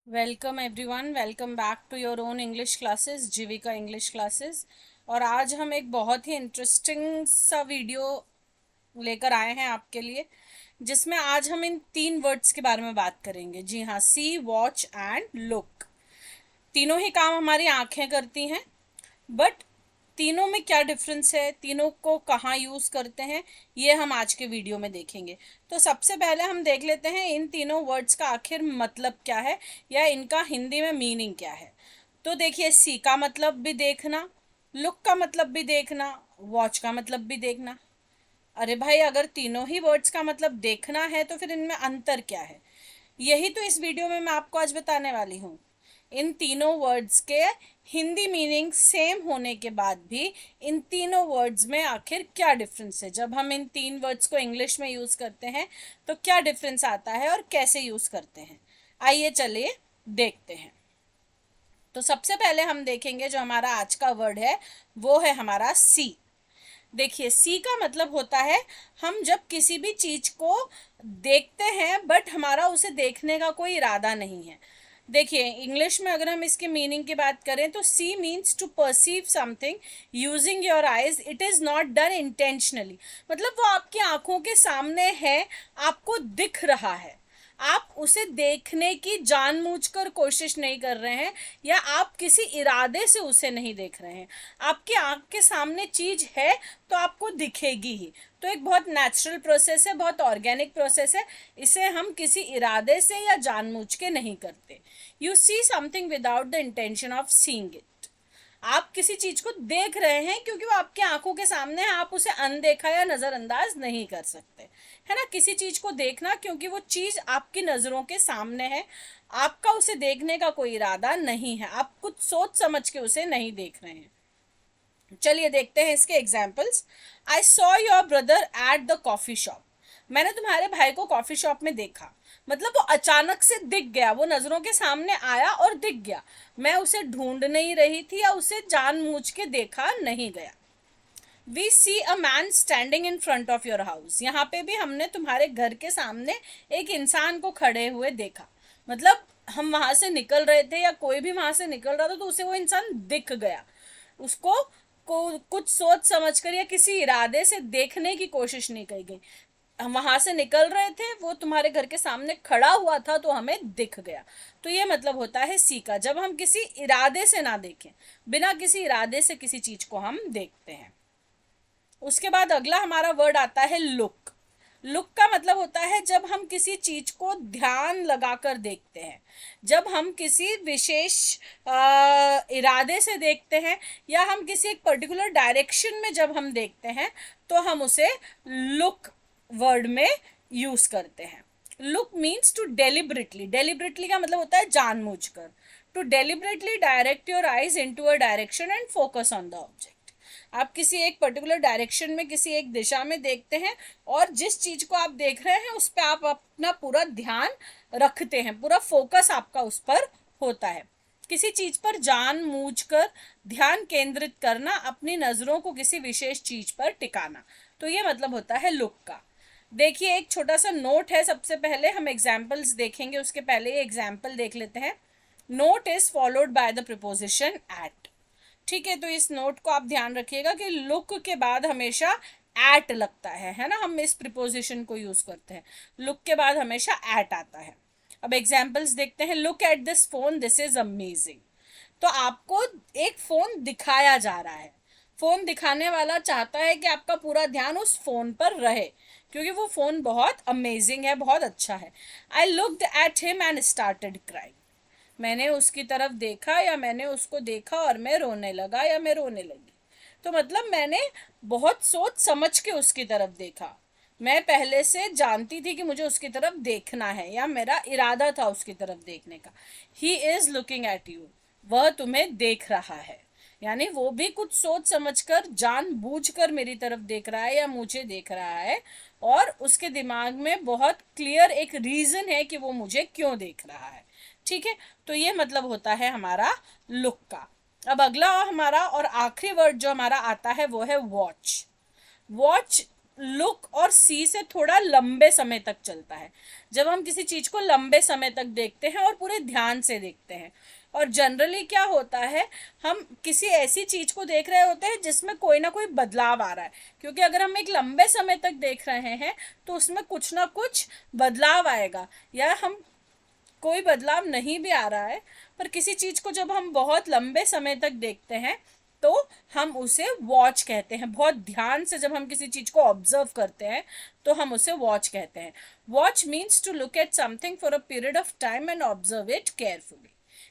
Welcome everyone, welcome back to your own English classes, Jeevika English classes. और आज हम एक बहुत ही इंटरेस्टिंग सा वीडियो लेकर आए हैं आपके लिए, जिसमें आज हम इन तीन वर्ड्स के बारे में बात करेंगे। जी हाँ, सी, वॉच एंड लुक। तीनों ही काम हमारी आंखें करती हैं, बट तीनों में क्या डिफरेंस है, तीनों को कहाँ यूज़ करते हैं, ये हम आज के वीडियो में देखेंगे। तो सबसे पहले हम देख लेते हैं इन तीनों वर्ड्स का आखिर मतलब क्या है, या इनका हिंदी में मीनिंग क्या है। तो देखिए, सी का मतलब भी देखना, लुक का मतलब भी देखना, वॉच का मतलब भी देखना। अरे भाई, अगर तीनों ही वर्ड्स का मतलब देखना है तो फिर इनमें अंतर क्या है? यही तो इस वीडियो में मैं आपको आज बताने वाली हूँ। इन तीनों वर्ड्स के हिंदी मीनिंग सेम होने के बाद भी इन तीनों वर्ड्स में आखिर क्या डिफरेंस है। जब हम इन तीन वर्ड्स को इंग्लिश में यूज़ करते हैं तो क्या डिफरेंस आता है और कैसे यूज़ करते हैं, आइए चलिए देखते हैं। तो सबसे पहले हम देखेंगे, जो हमारा आज का वर्ड है वो है हमारा सी। देखिए, सी का मतलब होता है, हम जब किसी भी चीज को देखते हैं बट हमारा उसे देखने का कोई इरादा नहीं है। देखिए, इंग्लिश में अगर हम इसकी मीनिंग की बात करें तो see means to perceive something using your eyes, it is not done intentionally. मतलब वो आपकी आंखों के सामने है, आपको दिख रहा है, आप उसे देखने की जानबूझकर कोशिश नहीं कर रहे हैं, या आप किसी इरादे से उसे नहीं देख रहे हैं। आपकी आंख के सामने चीज है तो आपको दिखेगी ही। तो एक बहुत नेचुरल प्रोसेस है, बहुत ऑर्गेनिक प्रोसेस है। इसे हम किसी इरादे से या जानबूझ के नहीं करते। You see something without the intention of seeing it. आप किसी चीज को देख रहे हैं क्योंकि वो आपकी आंखों के सामने है, आप उसे अनदेखा या नजरअंदाज नहीं कर सकते। है ना, किसी चीज को देखना क्योंकि वो चीज आपकी नजरों के सामने है, आपका उसे देखने का कोई इरादा नहीं है, आप कुछ सोच समझ के उसे नहीं देख रहे हैं। चलिए देखते हैं इसके examples. I saw your brother at the coffee shop. मैंने तुम्हारे भाई को कॉफी शॉप में देखा। मतलब वो अचानक से दिख गया, वो नजरों के सामने आया और दिख गया। मैं उसे ढूंढ नहीं रही थी या उसे जानबूझ के देखा नहीं गया। We see a man standing in front of your house. यहाँ पे भी हमने तुम्हारे घर के सामने एक इंसान को खड़े हुए देखा। मतलब हम वहां से निकल रहे थे या कोई भी वहां से निकल रहा था तो उसे वो इंसान दिख गया। उसको कुछ सोच समझ कर या किसी इरादे से देखने की कोशिश नहीं की गई। हम वहां से निकल रहे थे, वो तुम्हारे घर के सामने खड़ा हुआ था तो हमें दिख गया। तो ये मतलब होता है सी का, जब हम किसी इरादे से ना देखें, बिना किसी इरादे से किसी चीज को हम देखते हैं। उसके बाद अगला हमारा वर्ड आता है लुक। लुक का मतलब होता है जब हम किसी चीज को ध्यान लगाकर देखते हैं, जब हम किसी विशेष इरादे से देखते हैं, या हम किसी एक पर्टिकुलर डायरेक्शन में जब हम देखते हैं तो हम उसे लुक वर्ड में यूज करते हैं। Look means to deliberately, deliberately का मतलब होता है जानबूझकर। To deliberately direct your eyes into a direction and focus on the object. आप किसी एक पर्टिकुलर डायरेक्शन में, किसी एक दिशा में देखते हैं, और जिस चीज को आप देख रहे हैं उस पर आप अपना पूरा ध्यान रखते हैं, पूरा फोकस आपका उस पर होता है। किसी चीज पर जानबूझ कर ध्यान केंद्रित करना, अपनी नजरों को किसी विशेष चीज पर टिकाना। तो ये मतलब होता है लुक का। देखिए, एक छोटा सा नोट है, सबसे पहले हम एग्जाम्पल्स देखेंगे, उसके पहले एग्जाम्पल देख लेते हैं। Note is followed by the preposition at. ठीक है, तो इस नोट को आप ध्यान रखिएगा कि लुक के बाद हमेशा एट लगता है ना, हम इस प्रिपोजिशन को यूज करते हैं। लुक के बाद हमेशा एट आता है। अब एग्जाम्पल्स देखते हैं। Look at this phone, this is amazing. तो आपको एक फोन दिखाया जा रहा है, फोन दिखाने वाला चाहता है कि आपका पूरा ध्यान उस फोन पर रहे, क्योंकि वो फोन बहुत अमेजिंग है, बहुत अच्छा है। I looked at him and started crying. मैंने उसकी तरफ देखा या मैंने उसको देखा और मैं रोने लगा या मैं रोने लगी। तो मतलब मैंने बहुत सोच समझ के उसकी तरफ देखा। मैं पहले से जानती थी कि मुझे उसकी तरफ देखना है, या मेरा इरादा था उसकी तरफ देखने का। He is looking at you, वह तुम्हें देख रहा है। यानी वो भी कुछ सोच समझकर, जानबूझकर मेरी तरफ देख रहा है या मुझे देख रहा है, और उसके दिमाग में बहुत क्लियर एक रीजन है कि वो मुझे क्यों देख रहा है। ठीक है, तो ये मतलब होता है हमारा लुक का। अब अगला हमारा और आखिरी वर्ड जो हमारा आता है वो है वॉच। वॉच लुक और सी से थोड़ा लंबे समय तक चलता है। जब हम किसी चीज को लंबे समय तक देखते हैं और पूरे ध्यान से देखते हैं, और जनरली क्या होता है, हम किसी ऐसी चीज को देख रहे होते हैं जिसमें कोई ना कोई बदलाव आ रहा है, क्योंकि अगर हम एक लंबे समय तक देख रहे हैं तो उसमें कुछ ना कुछ बदलाव आएगा, या हम कोई बदलाव नहीं भी आ रहा है, पर किसी चीज को जब हम बहुत लंबे समय तक देखते हैं तो हम उसे वॉच कहते हैं। बहुत ध्यान से जब हम किसी चीज को ऑब्जर्व करते हैं तो हम उसे वॉच कहते हैं। Watch means to look at something for a period of time and observe it carefully.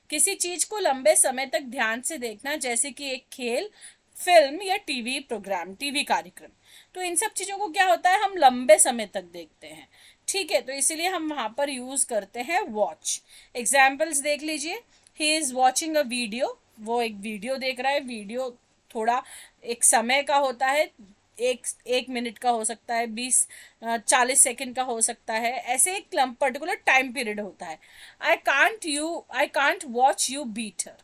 किसी चीज को लंबे समय तक ध्यान से देखना, जैसे कि एक खेल, फिल्म या टीवी प्रोग्राम, टीवी कार्यक्रम। तो इन सब चीजों को क्या होता है, हम लंबे समय तक देखते हैं। ठीक है, तो इसीलिए हम वहां पर यूज करते हैं वॉच। एग्जाम्पल्स देख लीजिए। He is watching a video, वो एक वीडियो देख रहा है। वीडियो थोड़ा एक समय का होता है, एक मिनट का हो सकता है, 40 सेकंड का हो सकता है, ऐसे एक पर्टिकुलर टाइम पीरियड होता है। I can't watch you beat her,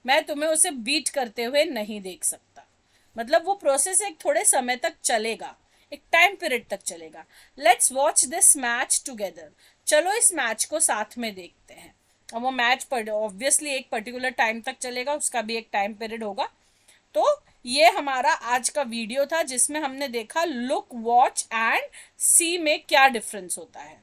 मैं तुम्हें उसे बीट करते हुए नहीं देख सकता। मतलब वो प्रोसेस एक थोड़े समय तक चलेगा, एक टाइम पीरियड तक चलेगा। Let's watch this match together, चलो इस मैच को साथ में देखते हैं। अब वो मैच ऑब्वियसली एक पर्टिकुलर टाइम तक चलेगा, उसका भी एक टाइम पीरियड होगा। तो ये हमारा आज का वीडियो था जिसमें हमने देखा लुक, वॉच एंड सी में क्या डिफरेंस होता है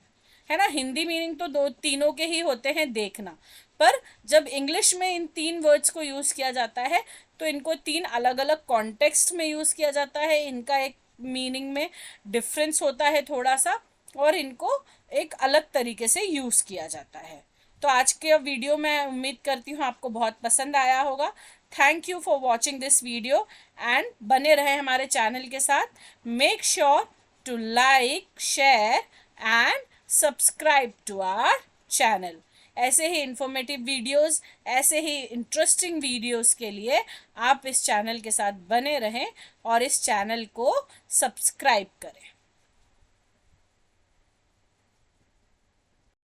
ना। हिंदी मीनिंग तो दो तीनों के ही होते हैं, देखना, पर जब इंग्लिश में इन तीन वर्ड्स को यूज किया जाता है तो इनको तीन अलग अलग कॉन्टेक्स्ट में यूज किया जाता है। इनका एक मीनिंग में डिफरेंस होता है थोड़ा सा, और इनको एक अलग तरीके से यूज किया जाता है। तो आज के वीडियो मैं उम्मीद करती हूँ आपको बहुत पसंद आया होगा। Thank you for watching this video and बने रहे हमारे चैनल के साथ। Make sure to like, share and subscribe to our channel. ऐसे ही इंफॉर्मेटिव वीडियोस, ऐसे ही इंटरेस्टिंग वीडियोस के लिए आप इस चैनल के साथ बने रहें और इस चैनल को सब्सक्राइब करें।